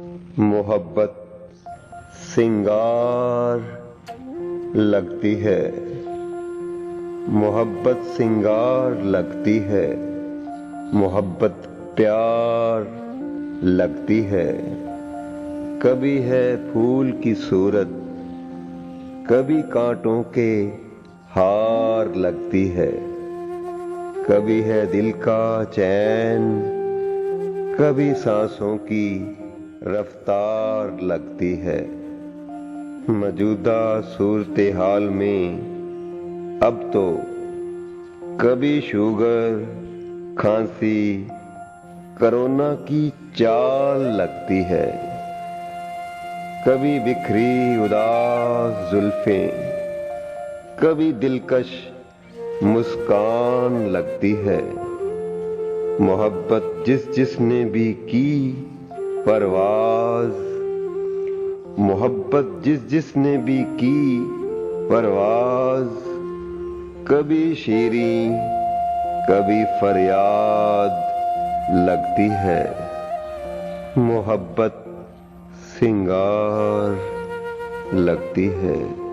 मोहब्बत सिंगार लगती है, मोहब्बत सिंगार लगती है, मोहब्बत प्यार लगती है। कभी है फूल की सूरत, कभी कांटों के हार लगती है। कभी है दिल का चैन, कभी सांसों की रफ्तार लगती है। मौजूदा सूरत हाल में अब तो कभी शुगर, खांसी, कोरोना की चाल लगती है। कभी बिखरी उदास जुल्फें, कभी दिलकश मुस्कान लगती है। मोहब्बत जिसने भी की परवाज, मोहब्बत जिसने भी की परवाज, कभी शीरीं कभी फरियाद लगती है। मोहब्बत सिंगार लगती है।